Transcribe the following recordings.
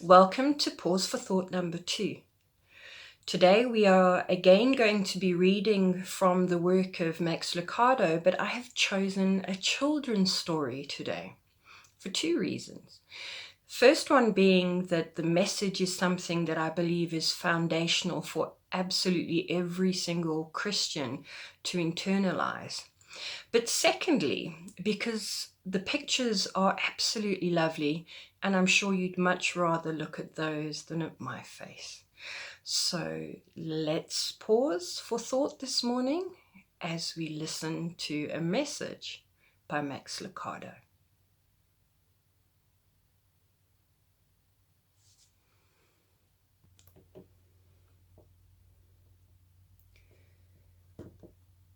Welcome to Pause for Thought number 2. Today we are again going to be reading from the work of Max Lucado, but I have chosen a children's story today for 2 reasons. First one being that the message is something that I believe is foundational for absolutely every single Christian to internalize. But secondly, because the pictures are absolutely lovely, and I'm sure you'd much rather look at those than at my face. So let's pause for thought this morning as we listen to a message by Max Lucado.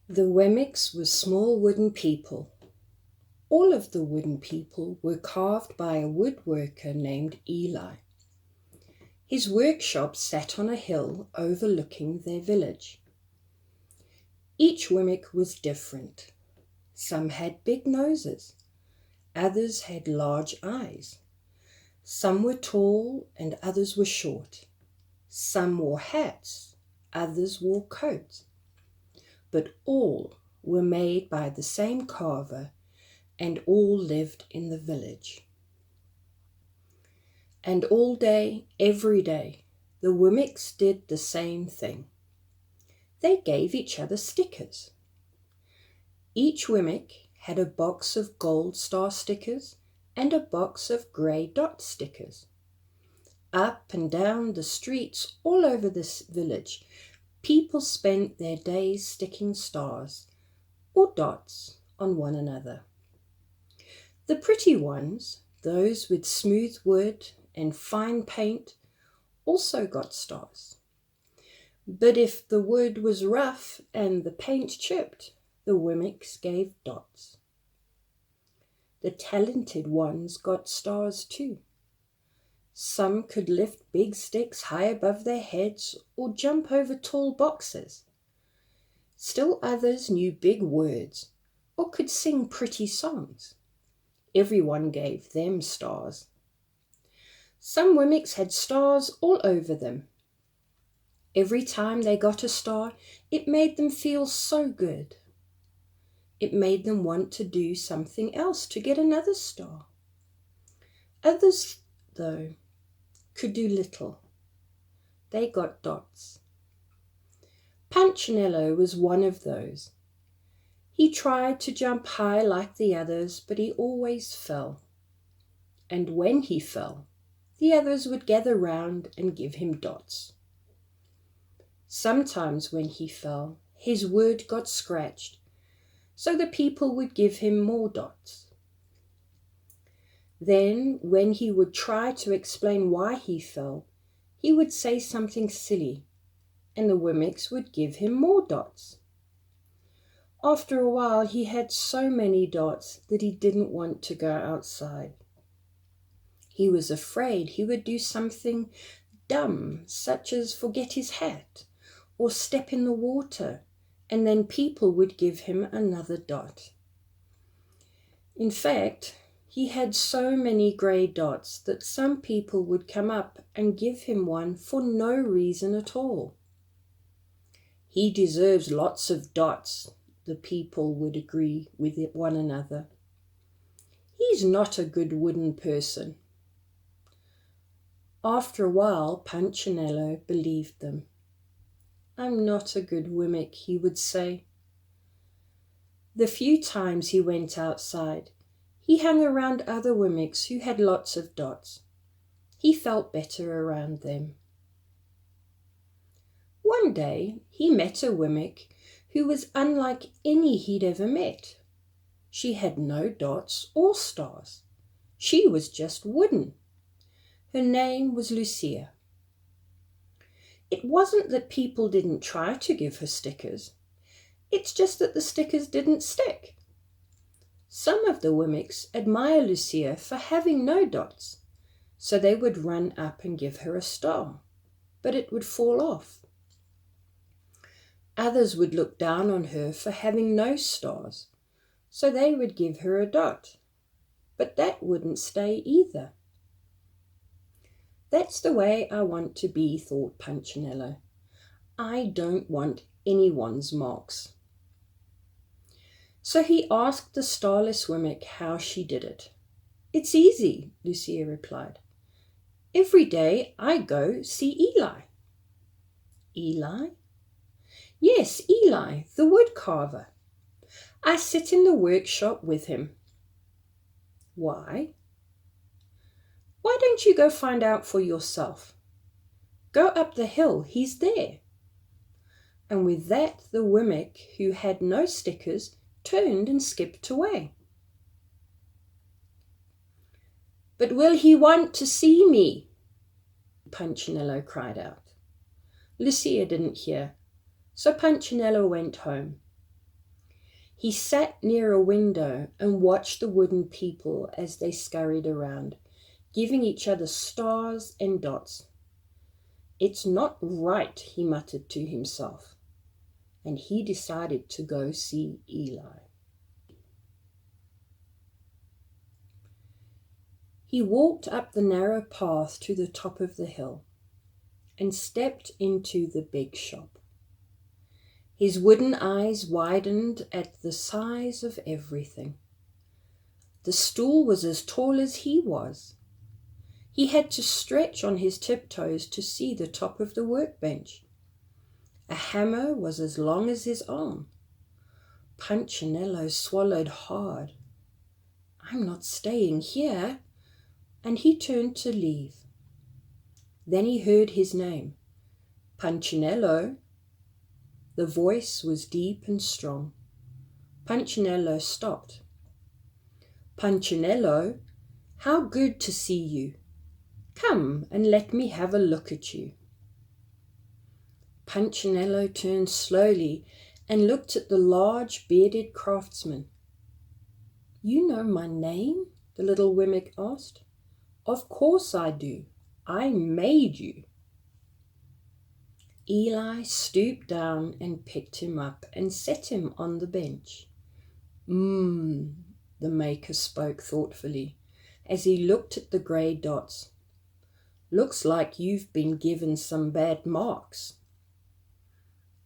The Wemmicks were small wooden people. All of the wooden people were carved by a woodworker named Eli. His workshop sat on a hill overlooking their village. Each Wemmick was different. Some had big noses, others had large eyes. Some were tall and others were short. Some wore hats, others wore coats. But all were made by the same carver, and all lived in the village. And all day, every day, the Wemmicks did the same thing. They gave each other stickers. Each Wemmick had a box of gold star stickers and a box of grey dot stickers. Up and down the streets all over this village, people spent their days sticking stars or dots on one another. The pretty ones, those with smooth wood and fine paint, also got stars. But if the wood was rough and the paint chipped, the Wemmicks gave dots. The talented ones got stars too. Some could lift big sticks high above their heads or jump over tall boxes. Still others knew big words or could sing pretty songs. Everyone gave them stars. Some Wemmicks had stars all over them. Every time they got a star, it made them feel so good. It made them want to do something else to get another star. Others, though, could do little. They got dots. Punchinello was one of those. He tried to jump high like the others, but he always fell. And when he fell, the others would gather round and give him dots. Sometimes when he fell, his wood got scratched, so the people would give him more dots. Then, when he would try to explain why he fell, he would say something silly, and the Wemmicks would give him more dots. After a while, he had so many dots that he didn't want to go outside. He was afraid he would do something dumb, such as forget his hat or step in the water, and then people would give him another dot. In fact, he had so many grey dots that some people would come up and give him one for no reason at all. He deserves lots of dots, the people would agree with one another. He's not a good wooden person. After a while, Punchinello believed them. I'm not a good Wemmick, he would say. The few times he went outside, he hung around other Wemmicks who had lots of dots. He felt better around them. One day, he met a Wemmick who was unlike any he'd ever met. She had no dots or stars. She was just wooden. Her name was Lucia. It wasn't that people didn't try to give her stickers. It's just that the stickers didn't stick. Some of the Wemmicks admire Lucia for having no dots, so they would run up and give her a star, but it would fall off. Others would look down on her for having no stars, so they would give her a dot, but that wouldn't stay either. That's the way I want to be, thought Punchinello. I don't want anyone's marks. So he asked the starless Wimmick how she did it. It's easy, Lucia replied. Every day I go see Eli. Eli? Yes, Eli, the wood carver. I sit in the workshop with him. Why? Why don't you go find out for yourself? Go up the hill, he's there. And with that the Wimmick, who had no stickers, turned and skipped away. But will he want to see me? Punchinello cried out. Lucia didn't hear, so Punchinello went home. He sat near a window and watched the wooden people as they scurried around, giving each other stars and dots. It's not right, he muttered to himself, and he decided to go see Eli. He walked up the narrow path to the top of the hill and stepped into the big shop. His wooden eyes widened at the size of everything. The stool was as tall as he was. He had to stretch on his tiptoes to see the top of the workbench. A hammer was as long as his arm. Punchinello swallowed hard. I'm not staying here. And he turned to leave. Then he heard his name. Punchinello. The voice was deep and strong. Punchinello stopped. Punchinello, how good to see you. Come and let me have a look at you. Punchinello turned slowly and looked at the large bearded craftsman. You know my name? The little Wimmick asked. Of course I do. I made you. Eli stooped down and picked him up and set him on the bench. The maker spoke thoughtfully as he looked at the grey dots. Looks like you've been given some bad marks.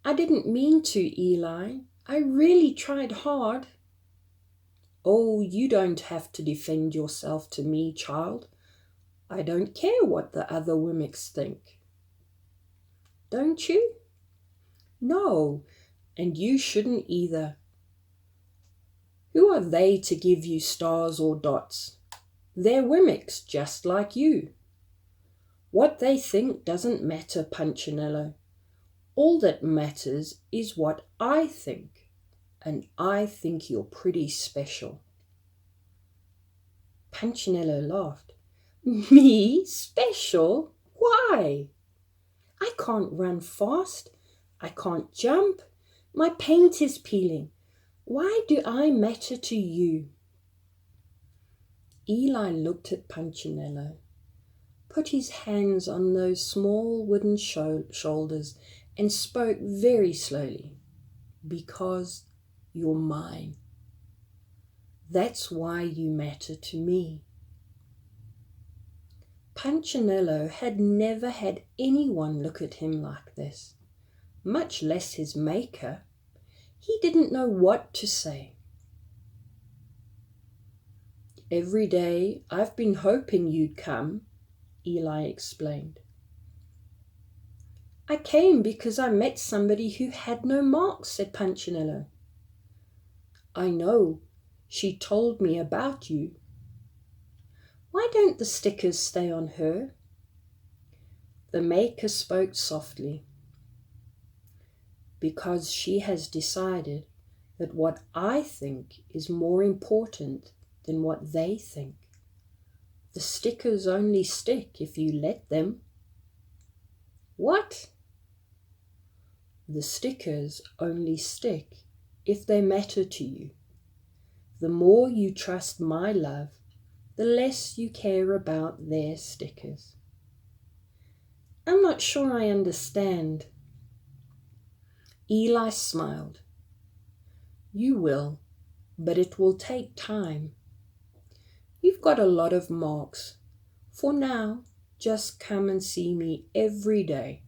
I didn't mean to, Eli. I really tried hard. Oh, you don't have to defend yourself to me, child. I don't care what the other Wimmicks think. Don't you? No, and you shouldn't either. Who are they to give you stars or dots? They're Wimmicks just like you. What they think doesn't matter, Punchinello. All that matters is what I think, and I think you're pretty special. Punchinello laughed. Me? Special? Why? I can't run fast. I can't jump. My paint is peeling. Why do I matter to you? Eli looked at Punchinello, put his hands on those small wooden shoulders and spoke very slowly. Because you're mine. That's why you matter to me. Punchinello had never had anyone look at him like this, much less his maker. He didn't know what to say. Every day I've been hoping you'd come, Eli explained. I came because I met somebody who had no marks, said Punchinello. I know. She told me about you. Why don't the stickers stay on her? The maker spoke softly. Because she has decided that what I think is more important than what they think. The stickers only stick if you let them. What? The stickers only stick if they matter to you. The more you trust my love, the less you care about their stickers. I'm not sure I understand. Eli smiled. You will, but it will take time. You've got a lot of marks. For now, Just come and see me every day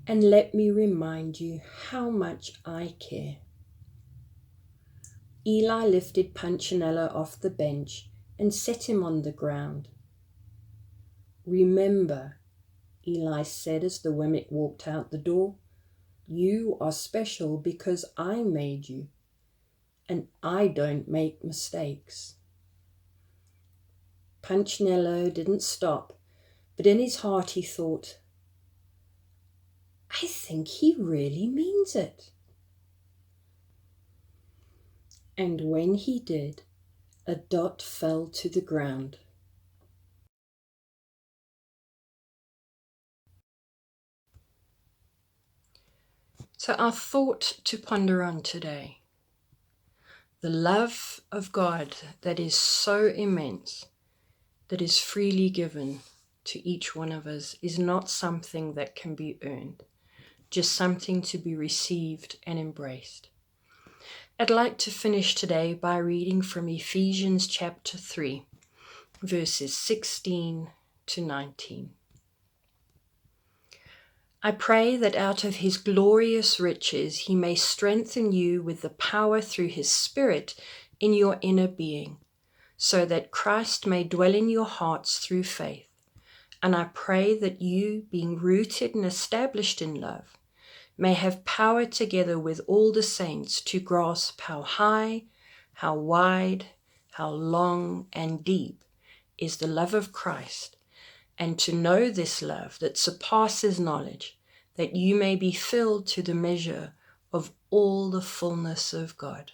and let me remind you how much I care. Eli lifted Punchinello off the bench and set him on the ground. Remember, Eli said as the Wemmick walked out the door, you are special because I made you, and I don't make mistakes. Punchinello didn't stop, but in his heart he thought, I think he really means it. And when he did, a dot fell to the ground. So our thought to ponder on today, the love of God that is so immense, that is freely given to each one of us, is not something that can be earned, just something to be received and embraced. I'd like to finish today by reading from Ephesians chapter 3, verses 16 to 19. I pray that out of his glorious riches he may strengthen you with the power through his Spirit in your inner being, so that Christ may dwell in your hearts through faith. And I pray that you, being rooted and established in love, may have power together with all the saints to grasp how high, how wide, how long and deep is the love of Christ, and to know this love that surpasses knowledge, that you may be filled to the measure of all the fullness of God.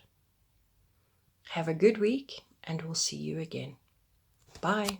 Have a good week, and we'll see you again. Bye.